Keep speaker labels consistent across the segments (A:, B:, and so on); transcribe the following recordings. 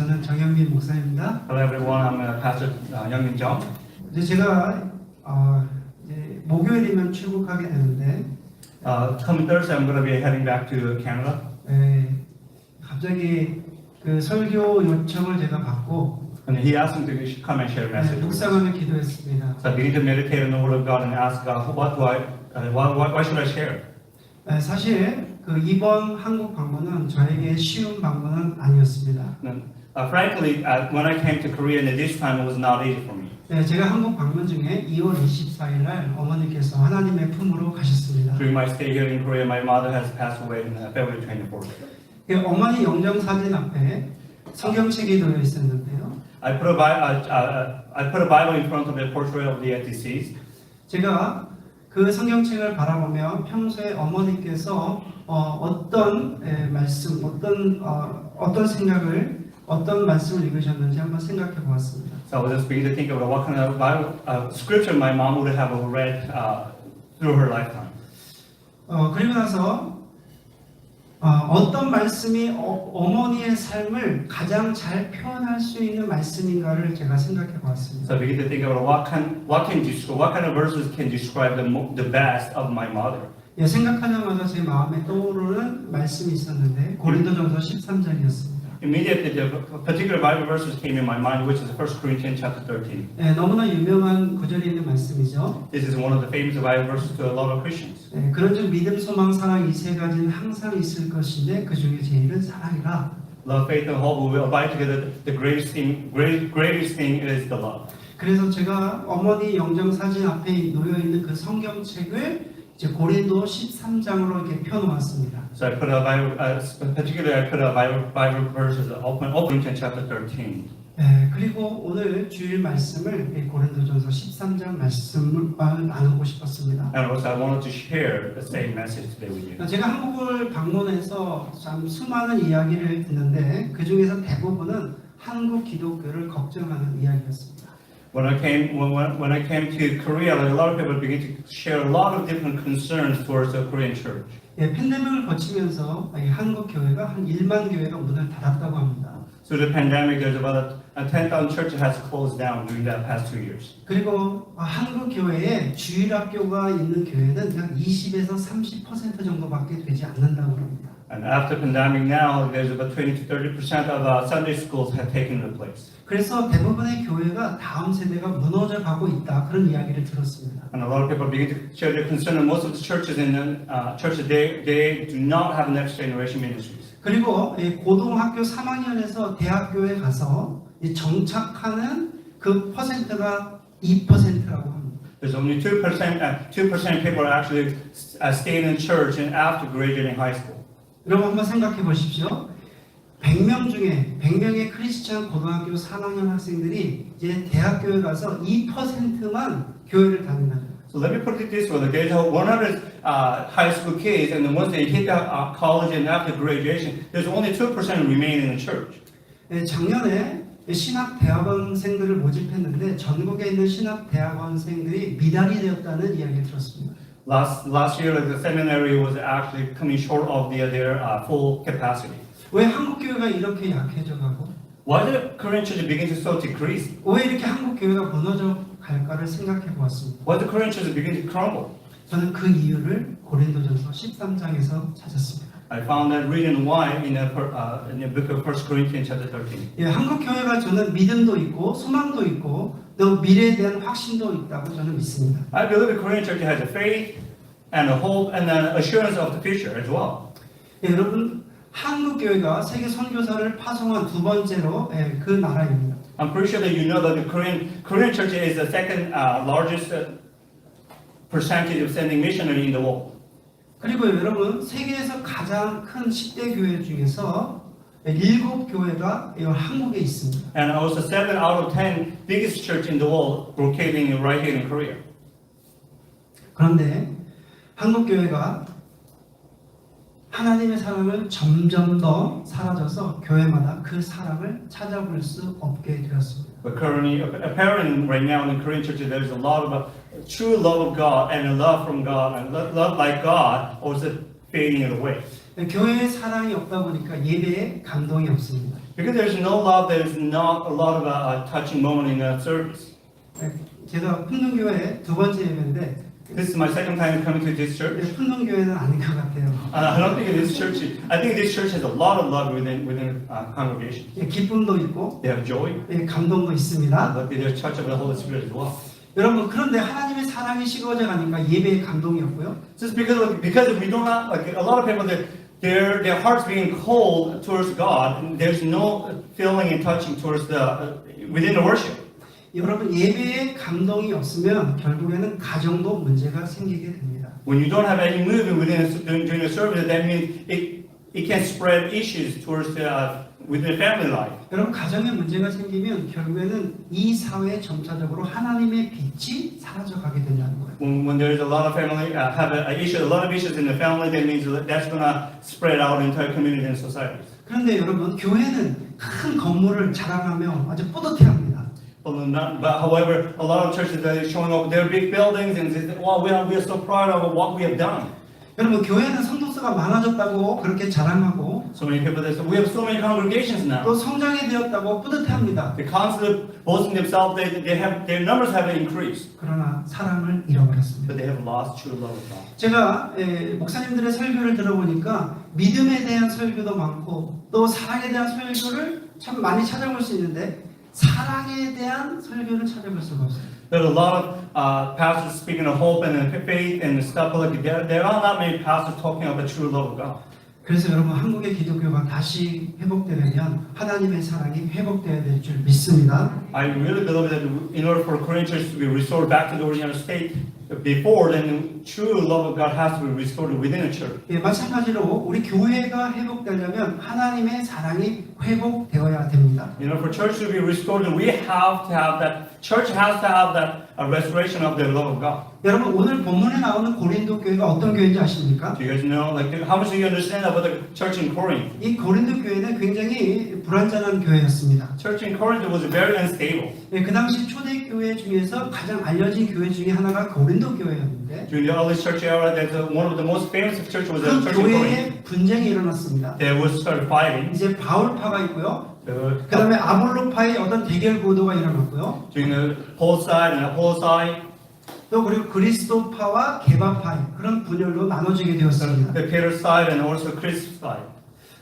A: 저는 정영민 목사입니다.
B: Hello everyone, I'm Pastor Youngmin Jung.
A: 이제 제가 이제 목요일이면 출국하게 되는데
B: Coming Thursday, I'm going to be heading back to Canada.
A: 갑자기 그 설교 요청을 제가 받고
B: And he asked me to come and share a message.
A: 묵상하며 기도했습니다.
B: So I began to meditate on the Word of God and ask God, why should I share?
A: 사실 그 이번 한국 방문은 저에게 쉬운 방문은 아니었습니다.
B: Frankly, when I came to Korea this time, it was not easy for me.
A: 제가 한국 방문 중에 2월 24일 날 어머니께서 하나님의 품으로 가셨습니다.
B: During my stay here in Korea, my mother has passed away on February 24th.
A: 어머니 영정 사진 앞에 성경책이 놓여 있었는데요.
B: I put a Bible in front of the portrait of the deceased.
A: 제가 그 성경책을 바라보며 평소에 어머니께서 어떤 말씀, 어떤 생각을, 어떤 말씀을 읽으셨는지 한번 생각해 보았습니다.
B: So I was just beginning to think about what kind of Bible scripture my mom would have read through her lifetime.
A: 그리고 나서 어떤 말씀이 어머니의 삶을 가장 잘 표현할 수 있는 말씀인가를 제가 생각해 보았습니다.
B: So I began to think about what kind of verses can describe the best of my mother.
A: 생각하자마자 제 마음에 떠오르는 말씀이 있었는데 고린도전서 13장이었습니다.
B: Immediately, the particular Bible verses came in my mind, which is 1 Corinthians chapter 13.
A: 너무나 유명한 구절이 있는 말씀이죠.
B: This is one of the famous Bible verses to a lot of Christians.
A: 그런즉 믿음, 소망, 사랑 이 세 가지는 항상 있을 것인데 그 중에 제일은 사랑이라.
B: Love, faith, and hope will abide together. The greatest thing is the love.
A: 그래서 제가 어머니 영정 사진 앞에 놓여 있는 그 성경책을 이제 고린도 13장으로 이렇게 펴놓았습니다.
B: So I put a Bible verses open Corinthians chapter 13.
A: 그리고 오늘 주일 말씀을 고린도전서 13장 말씀을 나누고 싶었습니다.
B: And also I wanted to share the same message today with you.
A: 제가 한국을 방문해서 참 수많은 이야기를 듣는데 그 중에서 대부분은 한국 기독교를 걱정하는 이야기였습니다.
B: When I came to Korea, a lot of people began to share a lot of different concerns towards the Korean church.
A: 팬데믹을 거치면서 한국 교회가 한 1만 교회가 문을 닫았다고 합니다.
B: Through the pandemic, there's about 10,000 churches has closed down during the past 2 years.
A: 그리고 한국 교회에 주일 학교가 있는 교회는 약 20에서 30% 정도밖에 되지 않는다고 합니다.
B: And after pandemic now, there's about 20 to 30% of Sunday schools have taken their place.
A: 그래서 대부분의 교회가 다음 세대가 무너져 가고 있다 그런 이야기를 들었습니다.
B: And a lot of people begin to share their concern. And most of the churches they do not have next generation ministries.
A: 그리고 고등학교 3학년에서 대학교에 가서 정착하는 그 퍼센트가 2%라고 합니다.
B: There's only 2% people are actually staying in church and after graduating high school.
A: 여러분 한번 생각해 보십시오. 100명 중에 100명의 크리스천 고등학교 3학년 학생들이 이제 대학교에 가서 2%만 교회를 다닌다는 거예요.
B: So let me put it this way: there's 100 high school kids, and then once they hit college and after graduation, there's only 2% remaining in the church.
A: 작년에 신학 대학원생들을 모집했는데 전국에 있는 신학 대학원생들이 미달이 되었다는 이야기를 들었습니다.
B: Last year, the seminary was actually coming short of their full capacity.
A: 왜 한국 교회가 이렇게 약해져가고?
B: Why did the Korean church begin to so decrease?
A: 왜 이렇게 한국 교회가 무너져 갈까를 생각해 보았습니다.
B: Why the Korean church begin to crumble?
A: 저는 그 이유를 고린도전서 13장에서 찾았습니다.
B: I found that reason why in the book of 1 Corinthians chapter 13.
A: 한국 교회가 저는 믿음도 있고 소망도 있고 또 미래에 대한 확신도 있다고 저는 믿습니다.
B: I believe the Korean church has a faith and a hope and an assurance of the future as well.
A: 여러분 한국 교회가 세계 선교사를 파송한 두 번째로 그 나라입니다.
B: I'm pretty sure that you know that the Korean church is the second largest percentage of sending missionary in the world.
A: 그리고 여러분 세계에서 가장 큰 10대 교회 중에서 7교회가 한국에 있습니다.
B: And also 7 out of 10 biggest church in the world located right here in Korea.
A: 그런데 한국 교회가 하나님의 사랑을 점점 더 사라져서 교회마다 그 사랑을 찾아볼 수 없게 되었습니다.
B: But currently, apparently, right now in the Korean church, there's a lot of true love of God and a love from God and love like God also fading away.
A: 교회에 사랑이 없다 보니까 예배에 감동이 없습니다.
B: Because there's no love, there's not a lot of touching moment in the service.
A: 네, 제가 풍능교회 두 번째 예배인데
B: This is my second time coming to this church.
A: 풍능교회는 아닌 것 같아요.
B: I don't think this church. I think this church has a lot of love within congregation.
A: 예, 기쁨도 있고
B: They have joy,
A: 예, 감동도 있습니다.
B: but they're touched of the Holy Spirit as well.
A: 여러분 그런데 하나님의 사랑이 식어져 가니까 예배에 감동이 없고요.
B: Just because we do not like a lot of people that their hearts being cold towards God, and there's no feeling and touching towards the within the worship.
A: 여러분 예배에 감동이 없으면 결국에는 가정도 문제가 생기게 됩니다.
B: When you don't have any movement during the service, that means it can spread issues towards within the family life.
A: 여러분 가정에 문제가 생기면 결국에는 이 사회에 점차적으로 하나님의 빛이 사라져가게 된다는 거예요.
B: When there's a lot of family have a lot of issues in the family, that means that's gonna spread out into our community and society.
A: 그런데 여러분 교회는 큰 건물을 자랑하며 아주 뿌듯해합니다.
B: But however, a lot of churches that are showing up their big buildings and say, "Wow, we are so proud of what we have done."
A: 여러분 교회는 성도수가 많아졌다고 그렇게 자랑하고
B: So many people that say, "We have so many congregations now."
A: 또 성장이 되었다고 뿌듯해합니다.
B: They constantly boasting themselves they have their numbers have increased,
A: 그러나 사랑을 잃어버렸습니다.
B: but they have lost true love of God.
A: 제가 목사님들의 설교를 들어보니까 믿음에 대한 설교도 많고 또 사랑에 대한 설교를 참 많이 찾아볼 수 있는데 사랑에 대한 설교를 찾아볼 수가 없어요.
B: There's a lot of pastors speaking of hope and faith and stuff like that. There are not many pastors talking about the true love of God.
A: 그래서 여러분 한국의 기독교가 다시 회복되려면 하나님의 사랑이 회복되어야 될 줄 믿습니다.
B: I really believe that in order for Korean church to be restored back to the original state before, then true love of God has to be restored within the church.
A: 예, 마찬가지로 우리 교회가 회복되려면 하나님의 사랑이 회복되어야 됩니다.
B: In order for church to be restored, we have to have that. Church has to have that restoration of the love of God.
A: 여러분 오늘 본문에 나오는 고린도 교회가 어떤 교회인지 아십니까?
B: Do you guys know? Like, how much do you understand about the church in Corinth?
A: 이 고린도 교회는 굉장히 불완전한 교회였습니다.
B: Church in Corinth was very unstable.
A: 예, 그 당시 초대 교회 중에서 가장 알려진 교회 중에 하나가 고린도 교회였는데
B: During the early church era, that one of the most famous church was the
A: 그
B: church in Corinth.
A: 교회에 분쟁이 일어났습니다.
B: They would start fighting.
A: 이제 바울파가 있고요.
B: The,
A: 그 다음에 아볼로파의 어떤 대결 구도가 일어났고요.
B: during the Paul side and Apollo side,
A: 또 그리고 그리스도파와 게바파의 그런 분열로 나눠지게 되었습니다.
B: the Peter side and also Chris side.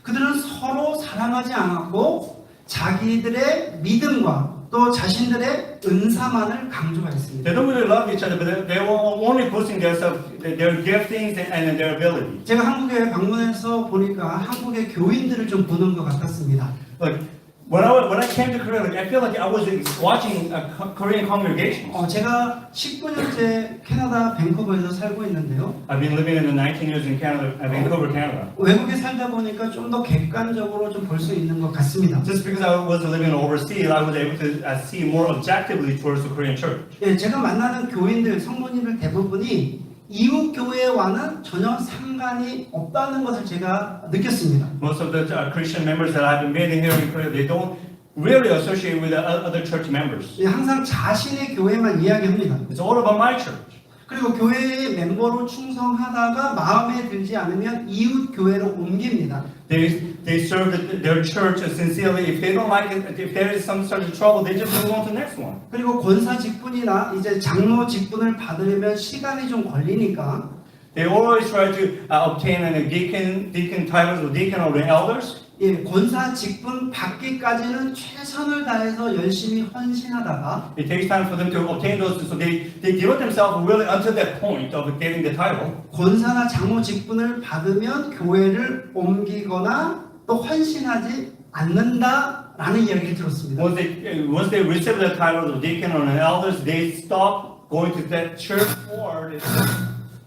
A: 그들은 서로 사랑하지 않았고 자기들의 믿음과 또 자신들의 은사만을 강조했습니다.
B: They don't really love each other, but they were only boasting themselves, their giftings and their ability.
A: 제가 한국에 방문해서 보니까 한국의 교인들을 좀 보는 것 같았습니다.
B: Like when I came to Korea, like, I feel like I was watching a Korean congregation.
A: 제가 19년째 캐나다 밴쿠버에서 살고 있는데요.
B: I've been living in the 19 years in Canada, Vancouver, Canada.
A: 외국에 살다 보니까 좀 더 객관적으로 좀 볼 수 있는 것 같습니다.
B: Just because I was living overseas, I was able to see more objectively towards the Korean church.
A: 예, 제가 만나는 교인들, 성도님들 대부분이 이웃 교회와는 전혀 상관이 없다는 것을 제가 느꼈습니다.
B: Most of the Christian members that I've been meeting here in Korea, they don't really associate with the other church members.
A: 예, 항상 자신의 교회만 이야기합니다.
B: It's all about my church.
A: 그리고 교회의 멤버로 충성하다가 마음에 들지 않으면 이웃 교회로 옮깁니다.
B: They serve their church sincerely. If they don't like it, if there is some sort of trouble, they just move on to the next one.
A: 그리고 권사 직분이나 이제 장로 직분을 받으려면 시간이 좀 걸리니까
B: They always try to obtain a deacon titles or deacon or the elders.
A: 예, 권사 직분 받기까지는 최선을 다해서 열심히 헌신하다가
B: It takes time for them to obtain those, so they devote themselves really until that point of getting the title.
A: 권사나 장로 직분을 받으면 교회를 옮기거나 또 헌신하지 않는다라는 이야기를 들었습니다.
B: Once they receive the title of deacon or an elders, they stop going to that church or they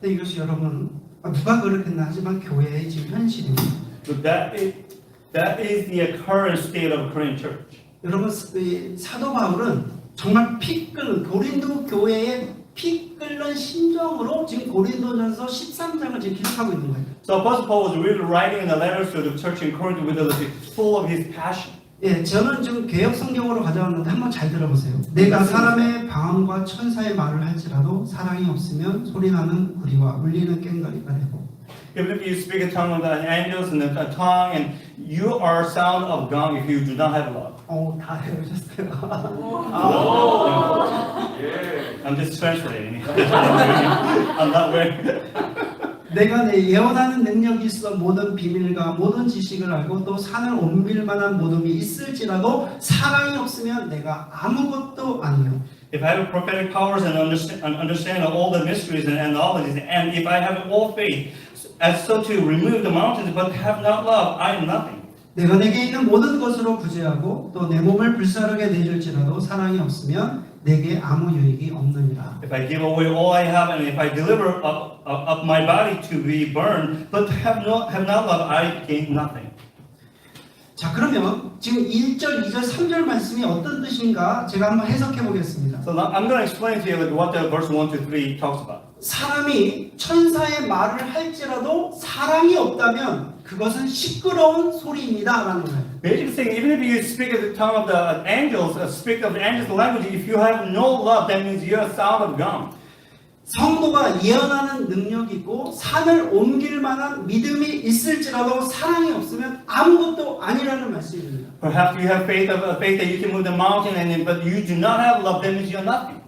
A: 근데 이것이 여러분 누가 그렇겠나 하지만 교회의 지금 현실입니다.
B: so that is the current state of Korean church.
A: 여러분 사도 바울은 정말 피 끓는 고린도 교회의 피 끓는 심정으로 지금 고린도전서 13장을 지금 기록하고 있는 거예요.
B: So Apostle Paul was really writing the letters to the church in Corinth with full of his passion.
A: 예, 저는 지금 개역 성경으로 가져왔는데 한번 잘 들어보세요. 내가 사람의 방언과 천사의 말을 할지라도 사랑이 없으면 소리나는 구리와 울리는 꽹과리가 되고
B: Even if you speak a tongue of the angels and a tongue, and you are sound of gong if you do not have love.
A: 다 해보셨어요.
B: I'm just translating. I'm not very.
A: 내가 내 예언하는 능력이 있어 모든 비밀과 모든 지식을 알고 또 산을 옮길 만한 모둠이 있을지라도 사랑이 없으면 내가 아무것도 아니요.
B: If I have prophetic powers and understand all the mysteries and knowledge, and if I have all faith, as so to remove the mountains, but have not love, I am nothing.
A: 내가 내게 있는 모든 것으로 구제하고 또 내 몸을 불사르게 내줄지라도 사랑이 없으면 내게 아무 유익이 없느니라.
B: If I give away all I have, and if I deliver up my body to be burned, but have not love, I gain nothing.
A: 자, 그러면 지금 1절, 2절, 3절 말씀이 어떤 뜻인가 제가 한번 해석해 보겠습니다.
B: So I'm going to explain to you what the verse 1 to 3 talks about.
A: 사람이 천사의 말을 할지라도 사랑이 없다면 그것은 시끄러운 소리입니다 라는 거예요.
B: Basically saying, even if you speak of the tongue of the angels, speak of the angels' language, if you have no love, that means you're a sound of gong.
A: 성도가 예언하는 능력이 있고 산을 옮길 만한 믿음이 있을지라도 사랑이 없으면 아무것도 아니라는 말씀입니다.
B: Perhaps you have faith that you can move the mountain, but you do not have love, that means you're nothing.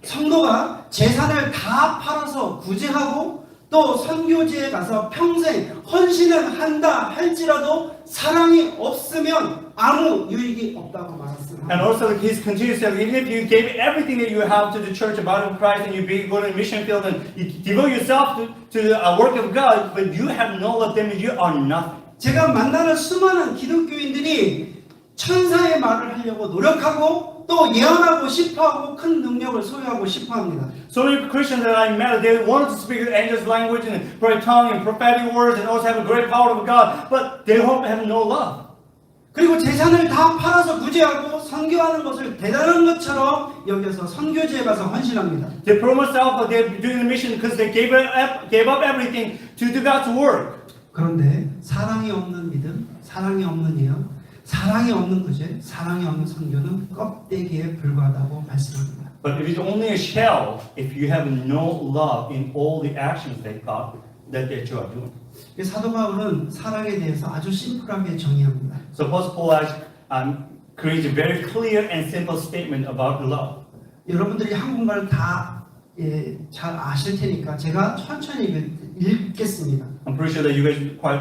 A: 성도가 재산을 다 팔아서 구제하고 또 선교지에 가서 평생 헌신을 한다 할지라도 사랑이 없으면 아무 유익이 없다고 말했습니다.
B: And also, he continues to say, even if you gave everything that you have to the church about Christ, and you go to the mission field and you devote yourself to the work of God, but you have no love, then you are nothing.
A: 제가 만나는 수많은 기독교인들이 천사의 말을 하려고 노력하고 또 예언하고 싶어하고 큰 능력을 소유하고 싶어합니다.
B: So many Christians that I met, they wanted to speak the angels' language and pray tongue and prophetic words and also have a great power of God, but they have no love.
A: 그리고 재산을 다 팔아서 구제하고 선교하는 것을 대단한 것처럼 여겨서 선교지에 가서 헌신합니다.
B: They promised out that they're doing the mission because they gave up everything to do God's work.
A: 그런데 사랑이 없는 믿음, 사랑이 없는 예언, 사랑이 없는 구제, 사랑이 없는 선교는 껍데기에 불과하다고 말씀합니다.
B: But it is only a shell if you have no love in all the actions that you are doing.
A: 사도 바울은 사랑에 대해서 아주 심플하게 정의합니다.
B: So Apostle Paul creates a very clear and simple statement about love.
A: 여러분들이 한국말을 다 잘 아실 테니까 제가 천천히 읽겠습니다.
B: I'm pretty sure that you guys are quite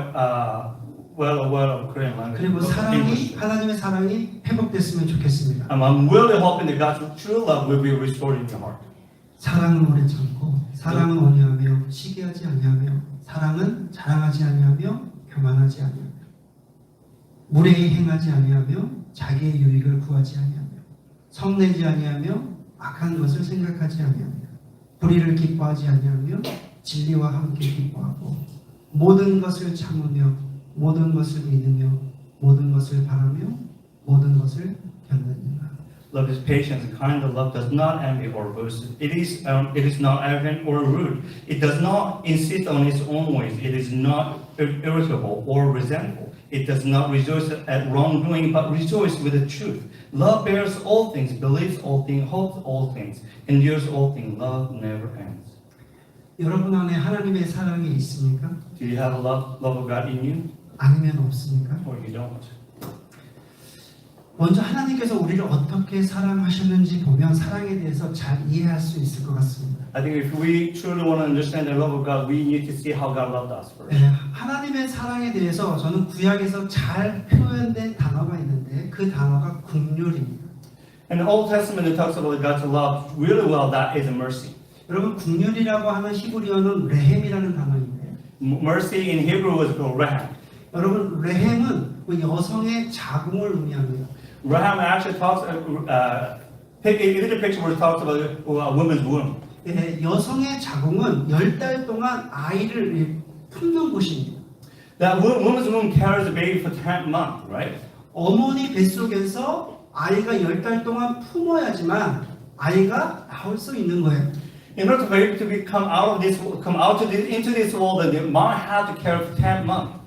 B: well aware of Korean language.
A: 그리고 사랑이 하나님의 사랑이 회복됐으면 좋겠습니다.
B: I'm really hoping that God's true love will be restored in your heart.
A: 사랑은 오래 참고 사랑은 온유하며 시기하지 아니하며 사랑은 자랑하지 아니하며 교만하지 아니하며 무례히 행하지 아니하며 자기의 유익을 구하지 아니하며 성내지 아니하며 악한 것을 생각하지 아니하며 불의를 기뻐하지 아니하며 진리와 함께 기뻐하고 모든 것을 참으며 모든 것을 믿으며 모든 것을 바라며 모든 것을 견디느니라.
B: Love is patient and kind. Love does not envy or boast. It is not arrogant or rude. It does not insist on its own ways. It is not irritable or resentful. It does not rejoice at wrongdoing, but rejoices with the truth. Love bears all things, believes all things, hopes all things, endures all things. Love never ends.
A: 여러분 안에 하나님의 사랑이 있습니까?
B: Do you have a love of God in you,
A: 아니면 없습니까?
B: or you don't?
A: 먼저 하나님께서 우리를 어떻게 사랑하셨는지 보면 사랑에 대해서 잘 이해할 수 있을 것 같습니다.
B: I think if we truly want to understand the love of God, we need to see how God loved us first.
A: 하나님의 사랑에 대해서 저는 구약에서 잘 표현된 단어가 있는데 그 단어가 긍휼입니다.
B: In the Old Testament, it talks about God's love really well. That is mercy.
A: 여러분 긍휼이라고 하는 히브리어는 레헴이라는 단어인데
B: Mercy in Hebrew is called raham.
A: 여러분 레헴은 그 여성의 자궁을 의미합니다.
B: Raham actually talks. It is a picture where it talks about a woman's womb.
A: 여성의 자궁은 10달 동안 아이를 품는 곳입니다.
B: That woman's womb carries a baby for 10 months, right?
A: 어머니 뱃속에서 아이가 10달 동안 품어야지만 아이가 나올 수 있는 거예요.
B: In order for baby to come out into this world, the mom had to carry for 10 months.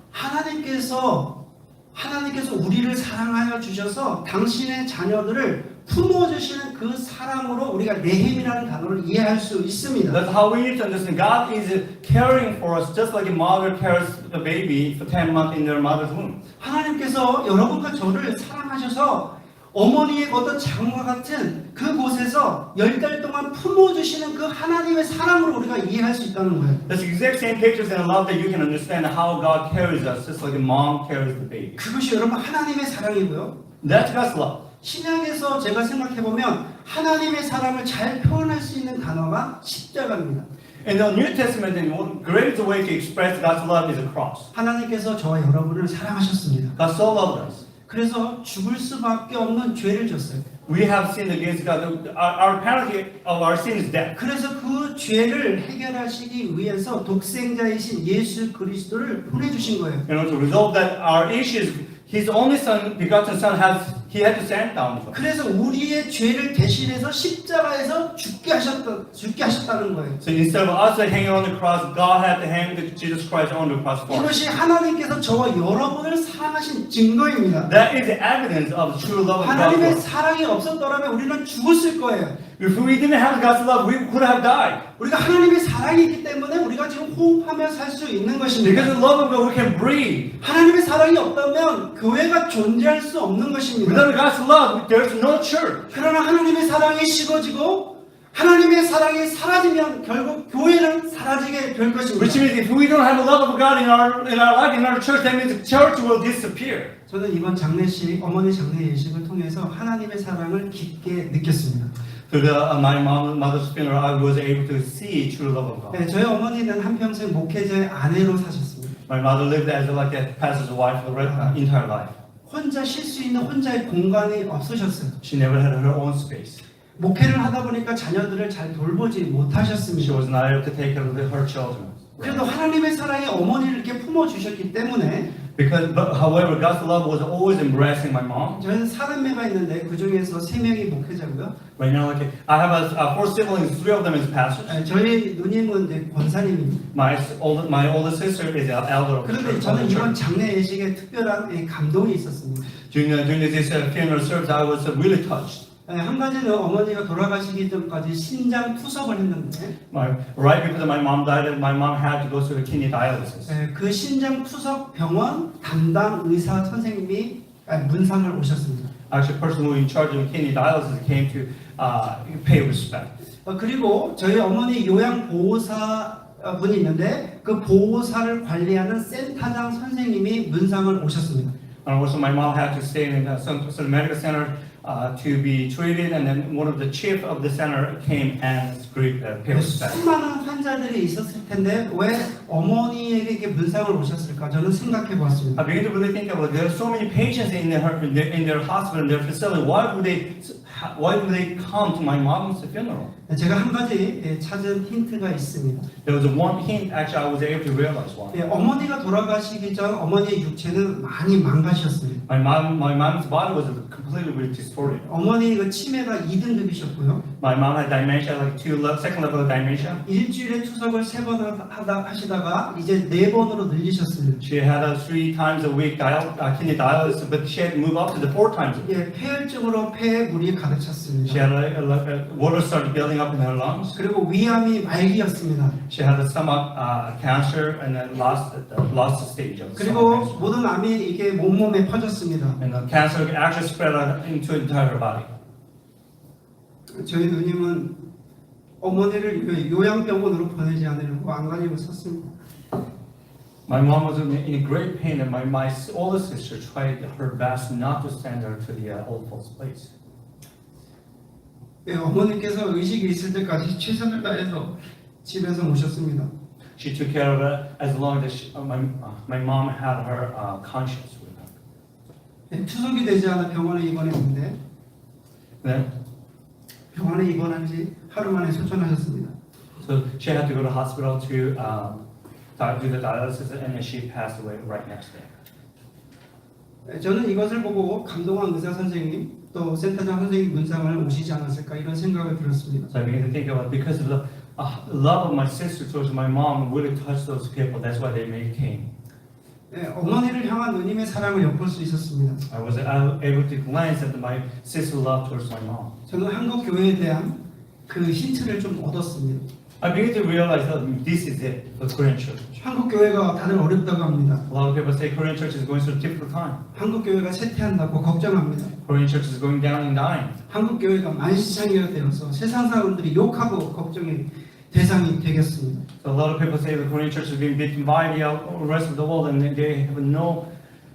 A: 하나님께서 우리를 사랑하여 주셔서 당신의 자녀들을 품어주시는 그 사랑으로 우리가 네헴이라는 단어를 이해할 수 있습니다.
B: That's how we need to understand. God is caring for us just like a mother cares the baby for 10 months in their mother's womb.
A: 하나님께서 여러분과 저를 사랑하셔서 어머니의 걷던 장과 같은 그곳에서 10달 동안 품어주시는 그 하나님의 사랑으로 우리가 이해할 수 있다는 거예요.
B: That's the exact same pictures and love that you can understand how God carries us, just like a mom carries the baby.
A: 그것이 여러분 하나님의 사랑이고요.
B: That's God's love.
A: 신약에서 제가 생각해보면 하나님의 사랑을 잘 표현할 수 있는 단어가 십자가입니다.
B: In the New Testament, the greatest way to express God's love is a cross.
A: 하나님께서 저와 여러분을 사랑하셨습니다.
B: God so loved us.
A: 그래서 죽을 수밖에 없는 죄를 졌어요.
B: We have sinned against God. Our penalty of our sin is death.
A: 그래서 그 죄를 해결하시기 위해서 독생자이신 예수 그리스도를 보내주신 거예요.
B: You know, to resolve that our issues, His only Son, begotten Son, He had to send down for us.
A: 그래서 우리의 죄를 대신해서 십자가에서 죽게 하셨다는 거예요.
B: So instead of us hanging on the cross, God had to hang Jesus Christ on the cross for us.
A: 이것이 하나님께서 저와 여러분을 사랑하신 증거입니다.
B: That is the evidence of the true love of God.
A: 하나님의
B: for us.
A: 사랑이 없었더라면 우리는 죽었을 거예요.
B: If we didn't have God's love, we could have died.
A: 우리가 하나님의 사랑이 있기 때문에 우리가 지금 호흡하며 살 수 있는
B: Because
A: 것입니다.
B: of the love of God, we can breathe.
A: 하나님의 사랑이 없다면 교회가 존재할 수 없는 것입니다.
B: Without God's love, there's no church.
A: 그러나 하나님의 사랑이 식어지고 하나님의 사랑이 사라지면 결국 교회는 사라지게 될
B: Which
A: 것입니다.
B: means if we don't have the love of God in our life, in our church, that means the church will disappear.
A: 저는 이번 장례식, 어머니 장례 예식을 통해서 하나님의 사랑을 깊게 느꼈습니다.
B: Through my mother's funeral, I was able to see true love of God.
A: 네, 저희 어머니는 한평생 목회자의 아내로 사셨습니다.
B: My mother lived as like a pastor's wife for the entire life.
A: 혼자 쉴 수 있는 혼자의 공간이 없으셨어요.
B: She never had her own space.
A: 목회를 하다 보니까 자녀들을 잘 돌보지
B: She
A: 못하셨습니다.
B: was not able to take care of her children.
A: 그래도 하나님의 사랑이 어머니를 이렇게 품어주셨기 때문에
B: However, God's love was always embracing my mom.
A: 저희는 3남매가 있는데 그 중에서 3명이 목회자고요.
B: Right now, like I have 4 siblings, 3 of them is pastors.
A: 네, 저희 누님은 이제 권사님입니다.
B: My older sister is an elder of the
A: 그런데
B: church.
A: 저는 이번 장례 예식에 특별한 감동이 있었습니다.
B: During this funeral service, I was really touched.
A: 네, 한 가지는 어머니가 돌아가시기 전까지 신장 투석을 했는데
B: Right before my mom died, my mom had to go through kidney dialysis.
A: 네, 그 신장 투석 병원 담당 의사 선생님이 문상을 오셨습니다.
B: Actually, person who in charge of kidney dialysis came to pay respect.
A: 그리고 저희 어머니 요양보호사 분이 있는데 그 보호사를 관리하는 센터장 선생님이 문상을 오셨습니다.
B: And also, my mom had to stay in some medical center to be treated, and then one of the chief of the center came and paid respect.
A: 수많은 환자들이 있었을 텐데 왜 어머니에게 이렇게 문상을 오셨을까? 저는 생각해 보았습니다.
B: I began to really think about there are so many patients in their hospital, in their facility. Why would they come to my mom's funeral?
A: 제가 한 가지 찾은 힌트가 있습니다.
B: There was one hint. Actually, I was able to realize why.
A: 어머니가 돌아가시기 전 어머니의 육체는 많이 망가졌습니다.
B: My mom's body was completely distorted.
A: 어머니 그 치매가 2등급이셨고요.
B: My mom had dementia, like second level of dementia.
A: 일주일에 투석을 3번 하시다가 이제 4번으로 늘리셨습니다.
B: She had 3 times a week kidney dialysis, but she had to move up to the 4 times a week.
A: 폐혈증으로 폐에 물이 가득 찼습니다.
B: She had water started building up in her lungs.
A: 그리고 위암이 말기였습니다.
B: She had a stomach cancer and then lost the stage of
A: 그리고
B: stomach cancer.
A: 모든 암이 이게 몸에 퍼졌습니다.
B: And the cancer actually spread out into the entire body.
A: 저희 누님은 어머니를 요양병원으로 보내지 않으려고 안간힘을 썼습니다.
B: My mom was in great pain, and my older sister tried her best not to send her to the old folks' place.
A: 어머니께서 의식이 있을 때까지 최선을 다해서 집에서 모셨습니다.
B: She took care of it as long as my mom had her conscience with her.
A: 투석이 되지 않아 병원에 입원했는데
B: Then,
A: 병원에 입원한 지 하루 만에 소천하셨습니다.
B: so she had to go to the hospital to do the dialysis, and then she passed away right next day.
A: 저는 이것을 보고 감동한 의사 선생님 또 센터장 선생님 문상을 오시지 않았을까 이런 생각을 들었습니다.
B: So I began to think about because of the love of my sister towards my mom really touched those people. That's why they came.
A: 어머니를 향한 누님의 사랑을 엿볼 수 있었습니다.
B: I was able to glance at my sister's love towards my mom.
A: 저는 한국 교회에 대한 그 힌트를 좀 얻었습니다.
B: I began to realize that this is it, the Korean church.
A: 한국 교회가 다들 어렵다고 합니다.
B: A lot of people say Korean church is going through a difficult time.
A: 한국 교회가 쇠퇴한다고 걱정합니다.
B: Korean church is going down and dying.
A: 한국 교회가 만시창이가 되어서 세상 사람들이 욕하고 걱정의 대상이 되겠습니다.
B: So a lot of people say the Korean church is being beaten by the rest of the world, and they have no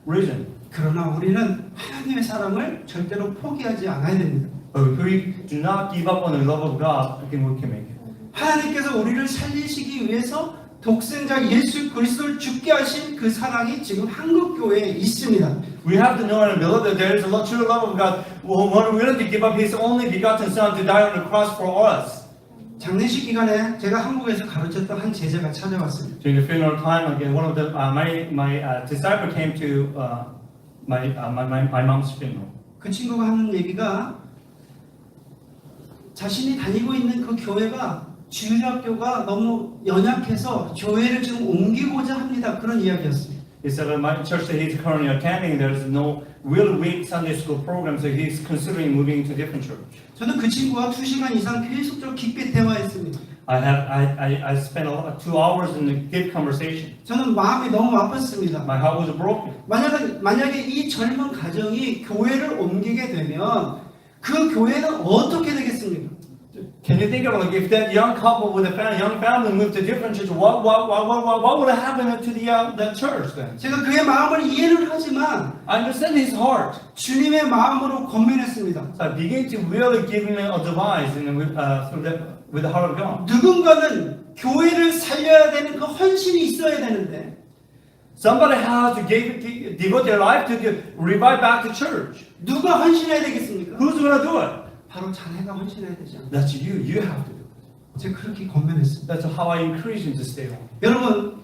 B: reason.
A: 그러나 우리는 하나님의 사랑을 절대로 포기하지 않아야 됩니다.
B: But if we do not give up on the love of God, I think we can make it.
A: 하나님께서 우리를 살리시기 위해서 독생자 예수 그리스도를 죽게 하신 그 사랑이 지금 한국 교회에 있습니다.
B: We have to know and believe that there is a true love of God who was willing to give up His only begotten Son to die on the cross for us.
A: 장례식 기간에 제가 한국에서 가르쳤던 한 제자가 찾아왔습니다.
B: During the funeral time, again, one of the my disciple came to my mom's funeral.
A: 그 친구가 하는 얘기가 자신이 다니고 있는 그 교회가 주일학교가 너무 연약해서 교회를 지금 옮기고자 합니다. 그런 이야기였어요.
B: He said that my church that he's currently attending, there is no real weak Sunday school program, so he's considering moving to a different church.
A: 저는 그 친구와 2시간 이상 계속적으로 깊게 대화했습니다.
B: I spent 2 hours in a deep conversation.
A: 저는 마음이 너무 아팠습니다.
B: My heart was broken.
A: 만약에 이 젊은 가정이 교회를 옮기게 되면 그 교회는 어떻게 되겠습니까?
B: Can you think of like if that young couple with a young family moved to a different church, what would happen to the church then?
A: 제가 그의 마음을 이해를 하지만
B: I understand his heart.
A: 주님의 마음으로 권면했습니다.
B: So I began to really give him advice with the heart of God.
A: 누군가는 교회를 살려야 되는 그 헌신이 있어야 되는데
B: Somebody has to devote their life to revive back the church.
A: 누가 헌신해야 되겠습니까?
B: Who's going to do it?
A: 바로 자네가 헌신해야 되지 않나?
B: That's you. You have to do it.
A: 제가 그렇게 권면했습니다.
B: That's how I encourage him to stay home.
A: 여러분,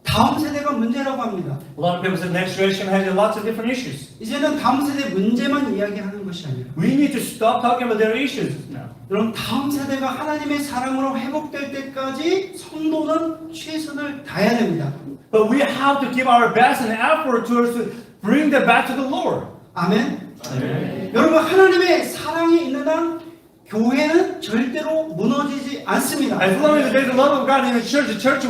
A: 다음 세대가 문제라고 합니다.
B: A lot of people say next generation has lots of different issues.
A: 이제는 다음 세대 문제만 이야기하는 것이 아니라
B: We need to stop talking about their issues now.
A: 여러분, 다음 세대가 하나님의 사랑으로 회복될 때까지 성도는 최선을 다해야 됩니다.
B: But we have to give our best and effort towards to bring them back to the Lord.
A: 아멘.
B: Amen.
A: 여러분, 하나님의 사랑이 있는 한 교회는 절대로 무너지지 않습니다.
B: As long as there's the love of God in the church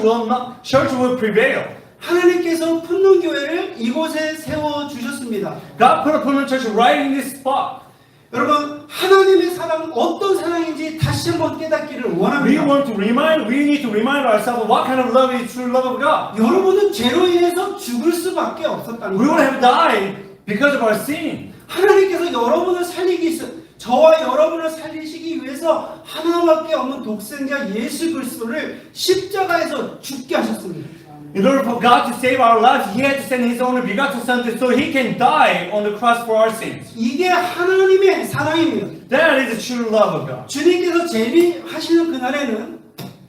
B: will prevail.
A: 하나님께서 품는 교회를 이곳에 세워 주셨습니다.
B: God put a permanent church right in this spot.
A: 여러분, 하나님의 사랑은 어떤 사랑인지 다시 한번 깨닫기를
B: We
A: 원합니다.
B: need to remind ourselves what kind of love is true love of God.
A: 여러분은 죄로 인해서 죽을 수밖에 없었다는
B: We would
A: 거예요.
B: have died because of our sin.
A: 하나님께서 여러분을 살리기 위해서 저와 여러분을 살리시기 위해서 하나밖에 없는 독생자 예수 그리스도를 십자가에서 죽게 하셨습니다.
B: In order for God to save our lives, He had to send His only begotten Son so He can die on the cross for our sins.
A: 이게 하나님의 사랑입니다.
B: That is the true love of God.
A: 주님께서 재림하시는 그날에는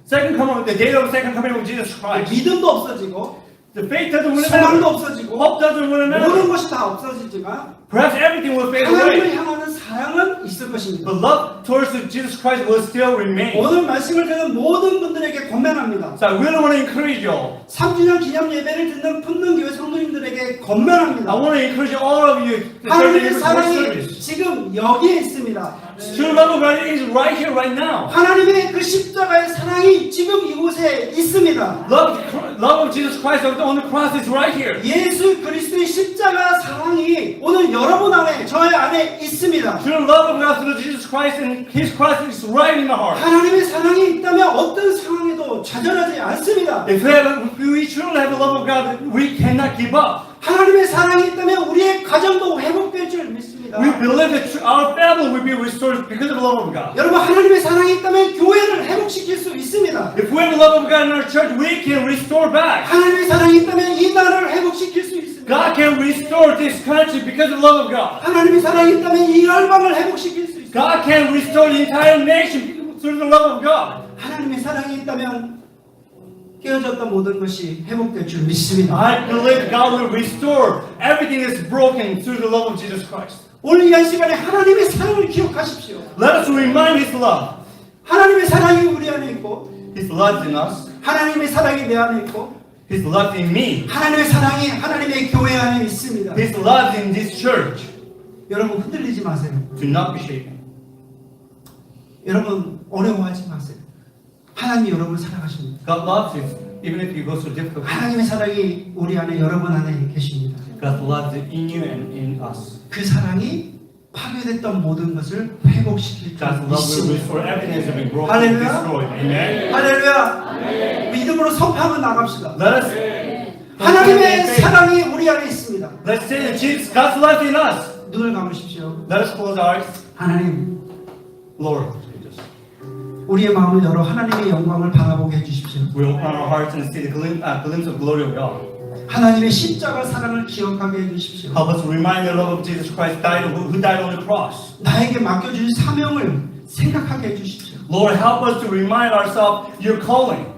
B: The day of the second coming of Jesus Christ.
A: 믿음도 없어지고
B: The faith doesn't really
A: 소망도
B: matter.
A: 없어지고
B: Hope doesn't really
A: 모든
B: matter.
A: 것이 다 없어지지만
B: Perhaps everything will fade away.
A: 하나님을 향하는 사랑은 있을 것입니다.
B: But love towards Jesus Christ will still remain.
A: 오늘 말씀을 듣는 모든 분들에게 권면합니다.
B: So I really want to encourage you all.
A: 3주년 기념 예배를 듣는 품는교회 성도님들에게 권면합니다.
B: I want to encourage all of you to serve
A: 하나님의
B: the
A: 사랑이
B: service.
A: 지금 여기에 있습니다.
B: True love of God is right here, right now.
A: 하나님의 그 십자가의 사랑이 지금 이곳에 있습니다.
B: Love of Jesus Christ on the cross is right here.
A: 예수 그리스도의 십자가 사랑이 오늘 여러분 안에 저의 안에 있습니다.
B: True love of God through Jesus Christ and His cross is right in the heart.
A: 하나님의 사랑이 있다면 어떤 상황에도 좌절하지 않습니다.
B: If we truly have the love of God, we cannot give up.
A: 하나님의 사랑이 있다면 우리의 가정도 회복될 줄 믿습니다.
B: We believe that our family will be restored because of the love of God.
A: 여러분, 하나님의 사랑이 있다면 교회를 회복시킬 수 있습니다.
B: If we have the love of God in our church, we can restore back.
A: 하나님의 사랑이 있다면 이 나라를 회복시킬 수 있습니다.
B: God can restore this country because of the love of God.
A: 하나님의 사랑이 있다면 이 열방을 회복시킬 수 있습니다.
B: God can restore the entire nation through the love of God.
A: 하나님의 사랑이 있다면 깨어졌던 모든 것이 회복될 줄 믿습니다.
B: I believe God will restore everything that's broken through the love of Jesus Christ.
A: 오늘 이 한 시간에 하나님의 사랑을 기억하십시오.
B: Let us remind His love.
A: 하나님의 사랑이 우리 안에 있고
B: His love in us.
A: 하나님의 사랑이 내 안에 있고
B: His love in me.
A: 하나님의 사랑이 하나님의 교회 안에 있습니다.
B: His love in this church.
A: 여러분 흔들리지 마세요.
B: Do not be shaken.
A: 여러분 어려워하지 마세요. 하나님이 여러분을 사랑하십니다.
B: God loves you, even if you go through difficult things.
A: 하나님의 사랑이 우리 안에 여러분 안에 계십니다.
B: God loves in you and in us.
A: 그 사랑이 파괴됐던 모든 것을 회복시킬 줄
B: God's love will
A: 믿습니다.
B: restore everything that has been broken,
A: Hallelujah.
B: destroyed. Amen.
A: 할렐루야. 믿음으로 선포하고 나갑시다.
B: Let us
A: 하나님의 사랑이 우리 안에 있습니다.
B: let's say that Jesus, God's love in us.
A: 눈을 감으십시오.
B: Let us close our eyes.
A: 하나님,
B: Lord, Jesus,
A: 우리의 마음을 열어 하나님의 영광을 바라보게 해주십시오.
B: we open our hearts and see the glimpse of glory of God.
A: 하나님의 십자가 사랑을 기억하게 해주십시오.
B: Help us remind the love of Jesus Christ who died on the cross.
A: 나에게 맡겨주신 사명을 생각하게 해주십시오.
B: Lord, help us to remind ourselves your calling.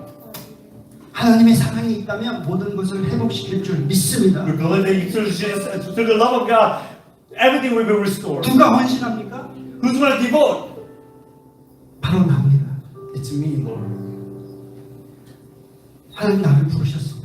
A: 하나님의 사랑이 있다면 모든 것을 회복시킬 줄 믿습니다.
B: We believe that through Jesus, through the love of God, everything will be restored.
A: 누가 헌신합니까?
B: Who's going to devote?
A: 바로 나입니다.
B: It's me, Lord.
A: 하나님 나를 부르셨습니다.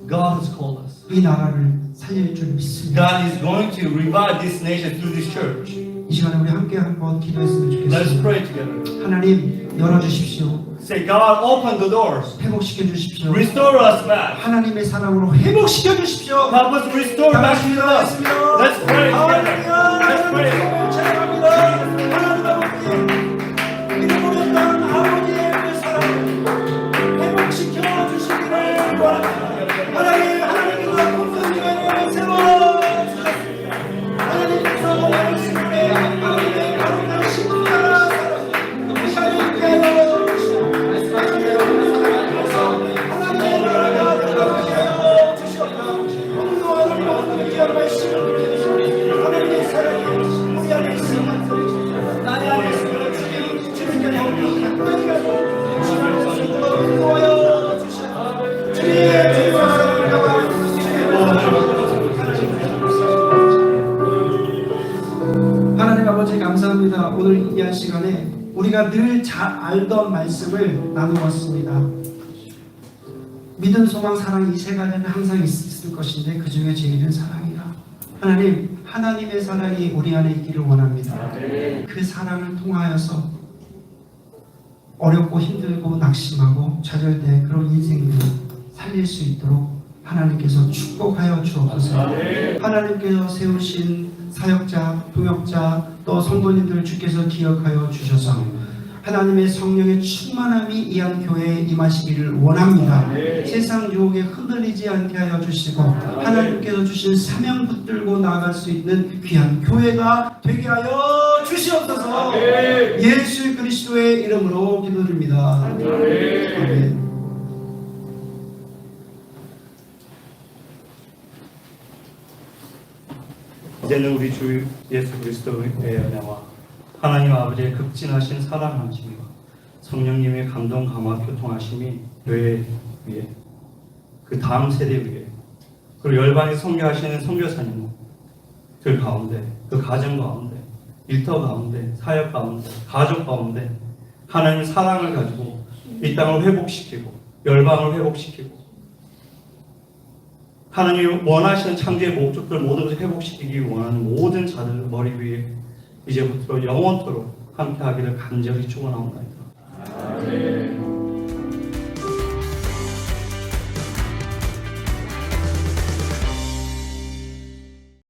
B: God has called us.
A: 이 나라를 살릴 줄 믿습니다.
B: God is going to revive this nation through this church.
A: 이 시간에 우리 함께 한번 기도했으면
B: Let us
A: 좋겠습니다.
B: pray together.
A: 하나님 열어주십시오.
B: Say, God, open the doors.
A: 회복시켜 주십시오.
B: Restore us back.
A: 하나님의 사랑으로 회복시켜 주십시오.
B: Help us restore back to us. Let's pray together. Let's pray.
A: 찬양합니다. 하나님 아버지, 이름으로 있는 아버지의 그 사랑을 회복시켜 주시기를 원합니다. 하나님께서 공동기관을 세워주셨습니다. 하나님께서 당신의 아버지의 거룩한 십자가 사랑을 이 시간에 함께 하여 주시옵소서. 하나님의 나라가 들어가게 하여 주시옵소서. 공동하는 모든 귀한 말씀을 하나님의 사랑이 우리 안에 있습니다. 나의 안에 있습니다. 주님께 영광 끝까지 주님을 도와여 주시옵소서. 주님의 사랑을 담아 하나님 아버지 감사합니다. 오늘 이 시간에 우리가 늘 잘 알던 말씀을 나누었습니다. 믿음, 소망, 사랑 이 세 가지는 항상 있을 것인데 그 중에 제일은 사랑이라. 하나님, 하나님의 사랑이 우리 안에 있기를 원합니다. 그 사랑을 통하여서 어렵고 힘들고 낙심하고 좌절된 그런 인생을 살릴 수 있도록 하나님께서 축복하여 주옵소서. 하나님께서 세우신 사역자, 동역자, 또 성도님들 주께서 기억하여 주셔서 하나님의 성령의 충만함이 이 한 교회에 임하시기를 원합니다. 세상 유혹에 흔들리지 않게 하여 주시고 하나님께서 주신 사명 붙들고 나아갈 수 있는 귀한 교회가 되게 하여 주시옵소서. 예수 그리스도의 이름으로 기도드립니다. 아멘.
B: 이제는 우리 주 예수 그리스도의 은혜와 하나님 아버지의 극진하신 사랑하심과 성령님의 감동 감화 교통하심이 교회 위에 그 다음 세대 위에 그리고 열방에 선교하시는 선교사님들 가운데 그 가정 가운데 일터 가운데 사역 가운데 가족 가운데 하나님의 사랑을 가지고 이 땅을 회복시키고 열방을 회복시키고 하나님이 원하시는 창조의 목적들 모든 것을 회복시키기 원하는 모든 자들 머리 위에 이제부터 영원토록 함께하기를 간절히 축원하옵나이다. 아멘.